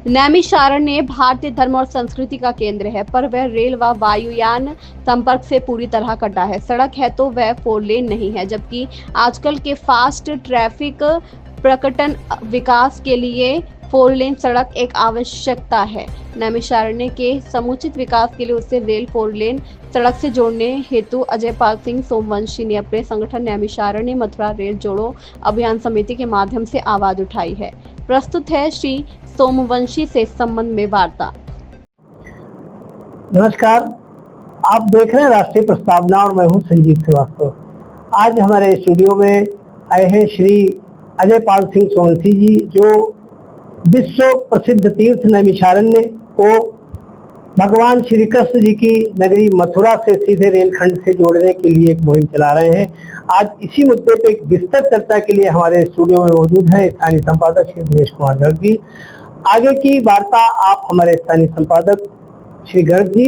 नैमिषारण्य भारतीय धर्म और संस्कृति का केंद्र है, पर वह रेल व वायुयान संपर्क से पूरी तरह कटा है। सड़क है तो वह 4 लेन नहीं है, जबकि आजकल के फास्ट ट्रैफिक प्रकटन विकास के लिए 4 लेन सड़क एक आवश्यकता है। नैमिषारण्य के समुचित विकास के लिए उसे रेल 4 लेन सड़क से जोड़ने हेतु अजयपाल सिंह सोमवंशी ने अपने संगठन नैमिषारण्य मथुरा रेल जोड़ो अभियान समिति के माध्यम से आवाज उठाई है। प्रस्तुत है श्री सोमवंशी से इस संबंध में वार्ता। नमस्कार, आप देख रहे हैं राष्ट्रीय प्रस्तावना और मैं हूं संजीव श्रीवास्तव। आज हमारे स्टूडियो में आए हैं श्री अजयपाल सिंह सोमवंशी जी, जो विश्व प्रसिद्ध तीर्थ नैमिषारण्य को भगवान श्री कृष्ण जी की नगरी मथुरा से सीधे रेलखंड से जोड़ने के लिए एक मुहिम चला रहे हैं। आज इसी मुद्दे पे एक विस्तृत चर्चा के लिए हमारे स्टूडियो में मौजूद हैं स्थानीय संपादक श्री दिनेश कुमार गर्ग जी। आगे की वार्ता आप हमारे स्थानीय संपादक श्री गर्ग जी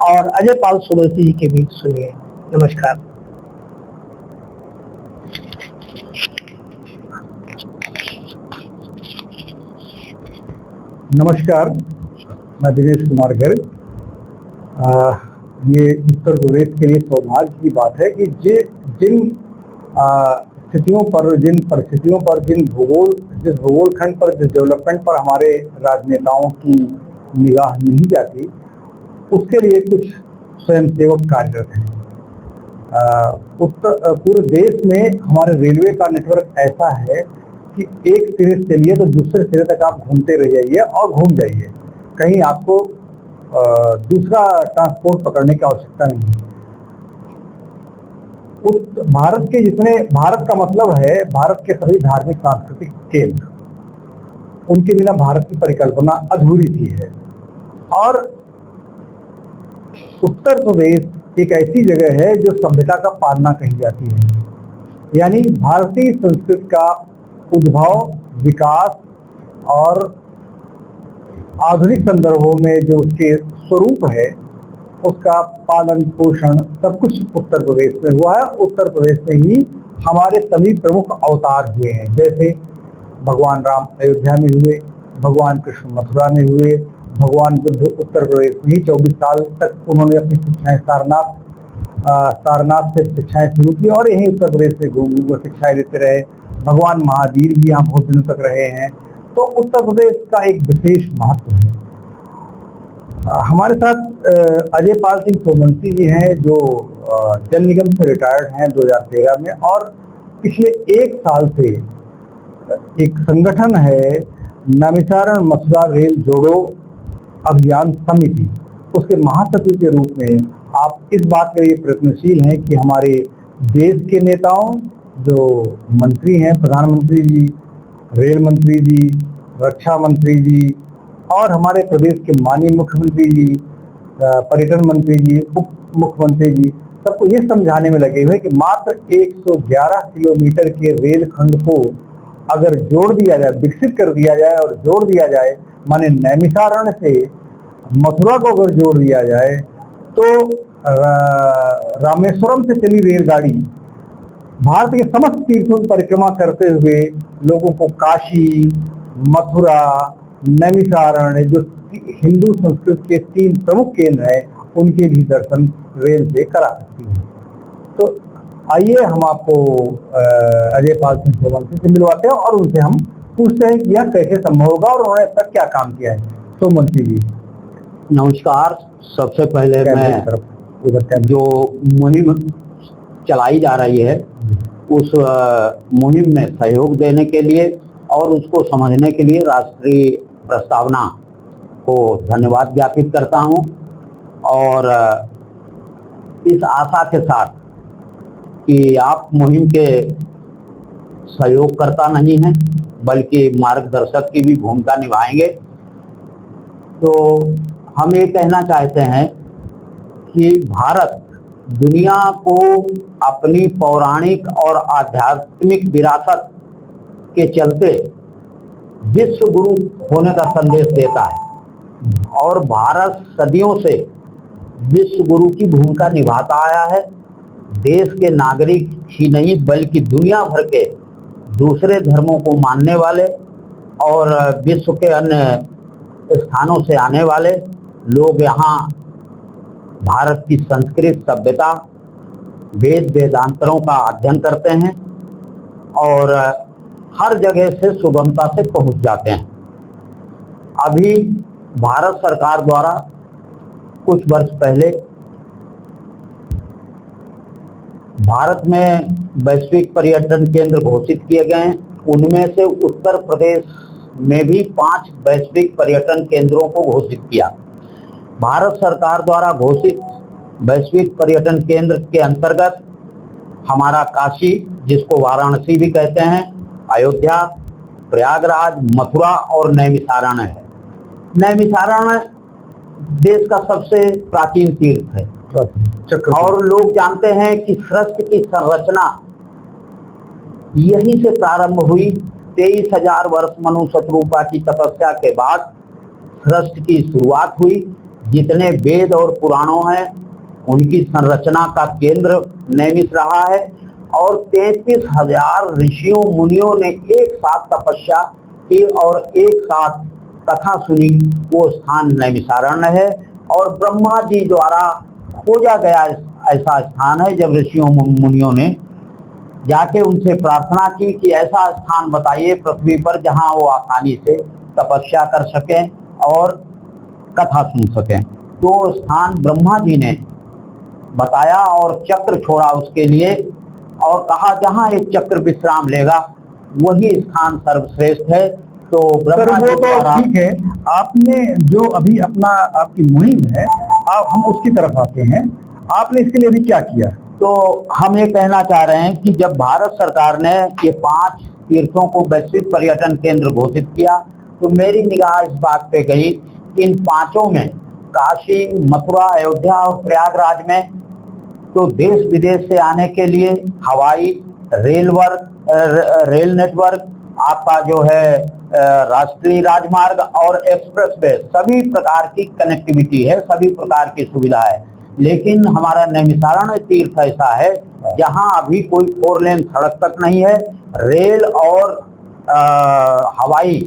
और अजयपाल सोमवंशी जी के बीच सुनिए। नमस्कार। नमस्कार, मैं दिनेश कुमार गर्ग। ये उत्तर प्रदेश के लिए सौभाग्य की बात है कि जिन स्थितियों पर, जिन परिस्थितियों पर, जिस भूगोल खंड पर, जिस डेवलपमेंट पर हमारे राजनेताओं की निगाह नहीं जाती, उसके लिए कुछ स्वयंसेवक कार्यरत हैं। पूरे देश में हमारे रेलवे का नेटवर्क ऐसा है कि एक सिरे से चलिए तो दूसरे सिरे तक आप घूमते रह जाइए और घूम जाइए, कहीं आपको दूसरा ट्रांसपोर्ट पकड़ने की आवश्यकता नहीं है। भारत का मतलब है भारत के सभी धार्मिक सांस्कृतिक केंद्र, उनके बिना भारत की परिकल्पना अधूरी सी है। और उत्तर प्रदेश एक ऐसी जगह है जो सभ्यता का पालना कही जाती है, यानी भारतीय संस्कृति का उद्भव, विकास और आधुनिक संदर्भों में जो उसके स्वरूप है, उसका पालन पोषण सब कुछ उत्तर प्रदेश में हुआ है। उत्तर प्रदेश में ही हमारे सभी प्रमुख अवतार हुए हैं, जैसे भगवान राम अयोध्या में हुए, भगवान कृष्ण मथुरा में हुए, भगवान बुद्ध उत्तर प्रदेश में ही 24 साल तक उन्होंने अपनी शिक्षाएं सारनाथ से शिक्षाएं शुरू की और यहीं उत्तर प्रदेश से घूम शिक्षाएं देते रहे। भगवान महावीर भी यहाँ बहुत दिनों तक रहे हैं। तो उत्तर प्रदेश का एक विशेष महत्व है। हमारे साथ अजयपाल सिंह सोमवंशी जी हैं, जो जल निगम से रिटायर्ड हैं 2013 में, और पिछले 1 साल से एक संगठन है नैमिषारण्य मथुरा रेल जोड़ो अभियान समिति, उसके महासचिव के रूप में आप इस बात के लिए प्रयत्नशील हैं कि हमारे देश के नेताओं, जो मंत्री हैं, प्रधानमंत्री जी, रेल मंत्री जी, रक्षा मंत्री जी और हमारे प्रदेश के माननीय मुख्यमंत्री जी, पर्यटन मंत्री जी, उप मुख्यमंत्री जी, सबको ये समझाने में लगे हुए कि मात्र 111 किलोमीटर के रेल खंड को अगर जोड़ दिया जाए, विकसित कर दिया जाए और जोड़ दिया जाए, माने नैमिषारण्य से मथुरा को अगर जोड़ दिया जाए, तो रामेश्वरम से चली रेलगाड़ी भारत के समस्त तीर्थों की परिक्रमा करते हुए लोगों को काशी, मथुरा, नैमिषारण्य, जो हिंदू संस्कृति के 3 प्रमुख केंद्र हैं, उनके भी दर्शन रेल से करा सकती है। तो आइए हम आपको अजयपाल सिंह सोमवंशी से मिलवाते हैं और उनसे हम पूछते हैं कि यह कैसे संभव होगा और उन्होंने अब तक क्या काम किया है। सोमवंशी जी नमस्कार। सबसे पहले मैं जो मुहिम चलाई जा रही है उस मुहिम में सहयोग देने के लिए और उसको समझने के लिए राष्ट्रीय प्रस्तावना को धन्यवाद ज्ञापित करता हूं, और इस आशा के साथ कि आप मुहिम के सहयोगकर्ता नहीं हैं बल्कि मार्गदर्शक की भी भूमिका निभाएंगे। तो हम ये कहना चाहते हैं कि भारत दुनिया को अपनी पौराणिक और आध्यात्मिक विरासत के चलते विश्व गुरु होने का संदेश देता है और भारत सदियों से विश्व गुरु की भूमिका निभाता आया है। देश के नागरिक ही नहीं बल्कि दुनिया भर के दूसरे धर्मों को मानने वाले और विश्व के अन्य स्थानों से आने वाले लोग यहाँ भारत की संस्कृत सभ्यता, वेद वेदांतरों का अध्ययन करते हैं और हर जगह से सुगमता से पहुंच जाते हैं। अभी भारत सरकार द्वारा कुछ वर्ष पहले भारत में वैश्विक पर्यटन केंद्र घोषित किए गए हैं। उनमें से उत्तर प्रदेश में भी 5 वैश्विक पर्यटन केंद्रों को घोषित किया। भारत सरकार द्वारा घोषित वैश्विक पर्यटन केंद्र के अंतर्गत हमारा काशी, जिसको वाराणसी भी कहते हैं, अयोध्या, प्रयागराज, मथुरा और नैमिषारण्य है। नैमिषारण्य देश का सबसे प्राचीन तीर्थ है और लोग जानते हैं कि सृष्टि की संरचना यहीं से प्रारंभ हुई। 23,000 वर्ष मनु शतरूपा की तपस्या के बाद सृष्टि की शुरुआत हुई। जितने वेद और पुराणों हैं उनकी संरचना का केंद्र नैमिष रहा है और 33,000 ऋषियों मुनियों ने एक साथ तपस्या की और एक साथ कथा सुनी। वो स्थान नैमिषारण्य है और ब्रह्मा जी द्वारा खोजा गया ऐसा स्थान है। जब ऋषियों मुनियों ने जाके उनसे प्रार्थना की कि ऐसा स्थान बताइए पृथ्वी पर जहां वो आसानी से तपस्या कर सकें और कथा सुन सकें, तो स्थान ब्रह्मा जी ने बताया और चक्र छोड़ा उसके लिए और कहा जहां एक चक्र विश्राम लेगा वही स्थान सर्वश्रेष्ठ है। तो ब्रह्मा जी तो ठीक है, आपने जो अभी अपना आपकी मुहिम है, हम उसकी तरफ आते हैं। आपने इसके लिए अभी क्या किया? तो हम ये कहना चाह रहे हैं कि जब भारत सरकार ने ये 5 तीर्थों को वैश्विक पर्यटन केंद्र घोषित किया तो मेरी निगाह इस बात पे गई कि इन 5 में काशी, मथुरा, अयोध्या और प्रयागराज में तो देश विदेश से आने के लिए हवाई, रेल नेटवर्क, आपका जो है राष्ट्रीय राजमार्ग और एक्सप्रेसवे, सभी प्रकार की कनेक्टिविटी है, सभी प्रकार की सुविधा है। लेकिन हमारा नैमिषारण्य तीर्थ ऐसा है जहां अभी कोई 4 लेन सड़क तक नहीं है। रेल और हवाई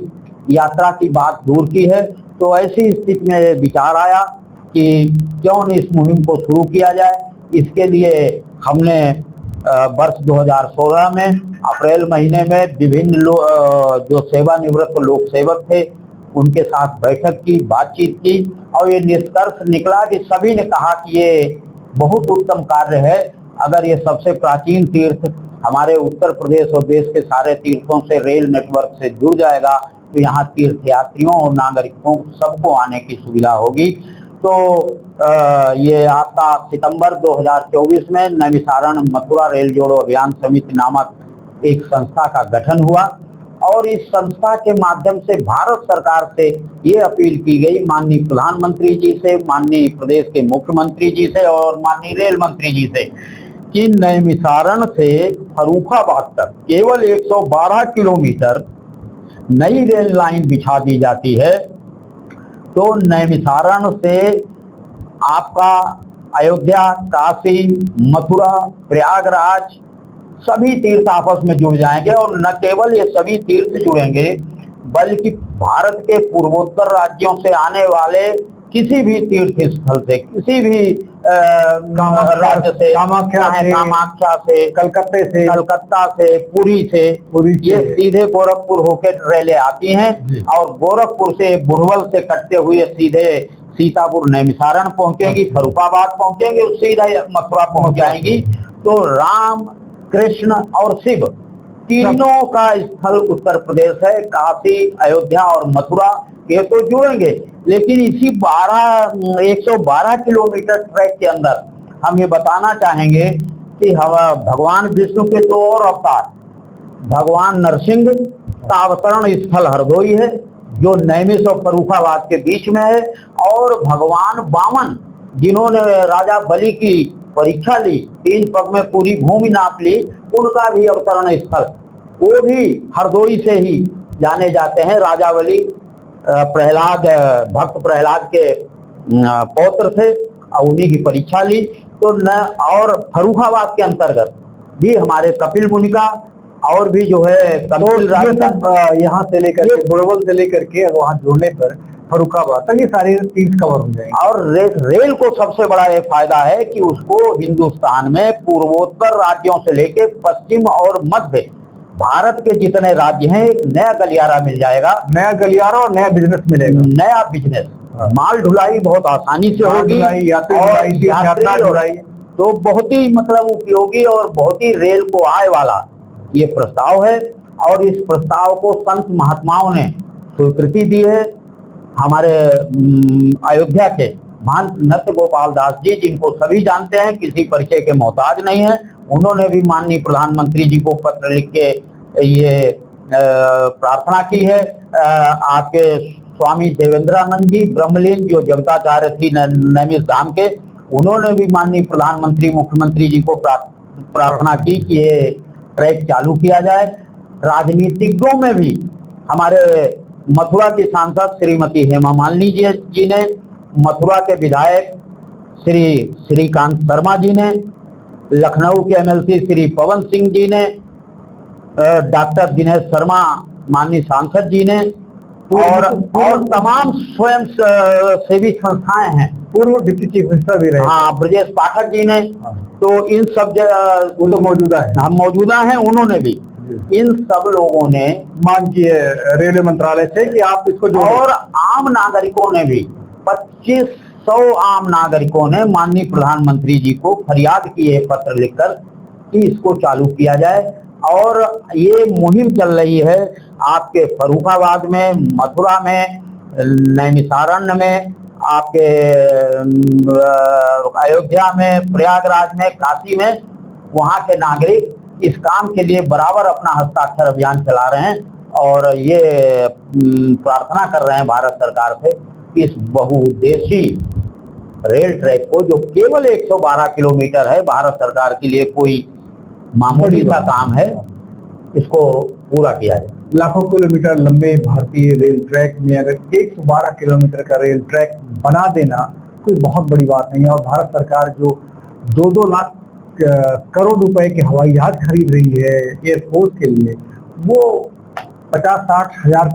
यात्रा की बात दूर की है। तो ऐसी स्थिति में विचार आया कि क्यों नहीं इस मुहिम को शुरू किया जाए। इसके लिए हमने वर्ष 2016 में अप्रैल महीने में विभिन्न जो सेवानिवृत्त लोक सेवक थे उनके साथ बैठक की, बातचीत की और ये निष्कर्ष निकला कि सभी ने कहा कि ये बहुत उत्तम कार्य है। अगर ये सबसे प्राचीन तीर्थ हमारे उत्तर प्रदेश और देश के सारे तीर्थों से रेल नेटवर्क से जुड़ जाएगा तो यहाँ तीर्थयात्रियों और नागरिकों सबको आने की सुविधा होगी। तो ये आपका सितंबर 2024 में नैमिषारण्य मथुरा रेल जोड़ो अभियान समिति नामक एक संस्था का गठन हुआ और इस संस्था के माध्यम से भारत सरकार से ये अपील की गई माननीय प्रधानमंत्री जी से, माननीय प्रदेश के मुख्यमंत्री जी से और माननीय रेल मंत्री जी से कि नैमिषारण्य से फर्रुखाबाद तक केवल 112 किलोमीटर नई रेल लाइन बिछा दी जाती है। तो नैमिषारण्य से आपका अयोध्या, काशी, मथुरा, प्रयागराज सभी तीर्थ आपस में जुड़ जाएंगे और न केवल ये सभी तीर्थ जुड़ेंगे बल्कि भारत के पूर्वोत्तर राज्यों से आने वाले किसी भी तीर्थ स्थल से, किसी भी राज्य से, कामाख्या से, कलकत्ता से, पुरी से, ये सीधे गोरखपुर होकर रेलें आती हैं और गोरखपुर से बुरवल से कटते हुए सीधे सीतापुर नैमिषारण्य पहुंचेंगी, फर्रुखाबाद पहुंचेंगे, सीधे मथुरा पहुंच जाएंगी। तो राम, कृष्ण और शिव तीनों का स्थल उत्तर प्रदेश है। काशी, अयोध्या और मथुरा ये तो जुड़ेंगे, लेकिन इसी 112 किलोमीटर ट्रैक के अंदर हम ये बताना चाहेंगे कि भगवान विष्णु के 2 और अवतार, भगवान नरसिंह का अवतरण स्थल हरदोई है जो नैमिष और फर्रुखाबाद के बीच में है और भगवान वामन जिन्होंने राजा बलि की परीक्षा ली, 3 पग में पूरी भूमि नाप ली, उनका भी अवतरण स्थल वो भी हरदोई से ही जाने जाते हैं। राजा बलि प्रहलाद, भक्त प्रहलाद के पौत्र थे और उन्हीं की परीक्षा ली। तो न और फर्रुखाबाद के अंतर्गत भी हमारे कपिल मुनि का और भी जो है यहाँ से लेकर के बुरवल से लेकर के वहाँ जुड़ने पर फर्रुखाबाद तक ये सारे सीट्स कवर हो जाएंगे। और रेल को सबसे बड़ा ये फायदा है कि उसको हिंदुस्तान में पूर्वोत्तर राज्यों से लेके पश्चिम और मध्य भारत के जितने राज्य हैं एक नया गलियारा मिल जाएगा, नया गलियारा और नया बिजनेस मिलेगा, नया बिजनेस। माल ढुलाई बहुत आसानी से होगी, यात्री ढुलाई तो बहुत ही मतलब उपयोगी और बहुत ही रेल को आय वाला ये प्रस्ताव है। और इस प्रस्ताव को संत महात्माओं ने स्वीकृति दी है। हमारे अयोध्या के महंत नृत्य गोपाल दास जी, जिनको सभी जानते हैं, किसी परिचय के मोहताज नहीं है, उन्होंने भी माननीय प्रधानमंत्री जी को पत्र लिख के ये प्रार्थना की है। आपके स्वामी देवेंद्रानंद जी ब्रह्मलीन जो जगताचार्य थी नैमिष धाम के, उन्होंने भी माननीय प्रधानमंत्री मुख्यमंत्री जी को प्रार्थना की कि ये ट्रैक चालू किया जाए। राजनीतिज्ञों में भी हमारे मथुरा की सांसद श्रीमती हेमा मालिनी जी ने, मथुरा के विधायक श्री श्रीकांत शर्मा जी ने, लखनऊ के एमएलसी श्री पवन सिंह जी ने, डॉक्टर दिनेश शर्मा माननीय सांसद जी ने, और तमाम स्वयं सेवी संस्थाएं हैं, पूर्व डिप्टी चीफ मिनिस्टर भी रहे, हाँ, ब्रजेश पाठक जी ने, तो इन सब वो तो मौजूदा है, हम मौजूदा हैं, उन्होंने भी, इन सब लोगों ने मांग की है रेलवे मंत्रालय से कि आप इसको जो, और आम नागरिकों ने भी 2500 आम नागरिकों ने माननीय प्रधानमंत्री जी को फरियाद की है पत्र लिखकर कि इसको चालू किया जाए। और ये मुहिम चल रही है आपके फर्रुखाबाद में, मथुरा में, नैमिषारण्य में, आपके अयोध्या में, प्रयागराज में, काशी में, वहाँ के नागरिक इस काम के लिए बराबर अपना हस्ताक्षर अभियान चला रहे हैं और ये प्रार्थना कर रहे हैं भारत सरकार से कि इस बहुउद्देशीय रेल ट्रैक को, जो केवल 112 किलोमीटर है, भारत सरकार के लिए कोई मामूली सा काम है, इसको पूरा किया जाए। लाखों किलोमीटर लंबे भारतीय रेल ट्रैक में अगर 112 किलोमीटर का रेल ट्रैक बना देना कोई बहुत बड़ी बात नहीं है। और भारत सरकार जो 2-2 लाख करोड़ रुपए के हवाई जहाज खरीद रही है एयरफोर्स के लिए, वो 50-60 हजार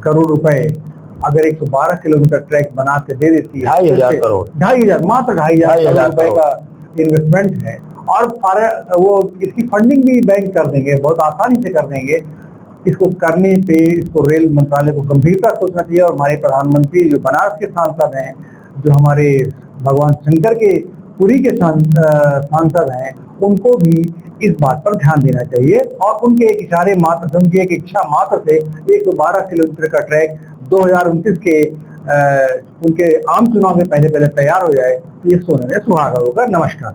करोड़ रुपए अगर 112 किलोमीटर ट्रैक बना के दे देती है, 2,500 करोड़, 2,500 मात्र 2,500 रुपए का इन्वेस्टमेंट है। और वो इसकी फंडिंग भी बैंक कर देंगे, बहुत आसानी से कर देंगे। इसको करने पे इसको रेल मंत्रालय को गंभीरता सोचना चाहिए। और हमारे प्रधानमंत्री जो बनारस के सांसद हैं, जो हमारे भगवान शंकर के पुरी के सांसद हैं, उनको भी इस बात पर ध्यान देना चाहिए और उनके एक इशारे मात्र से, उनकी एक इच्छा मात्र से 112 किलोमीटर का ट्रैक 2029 के उनके आम चुनाव में पहले तैयार हो जाए, ये सोने में सुहागा होगा। नमस्कार।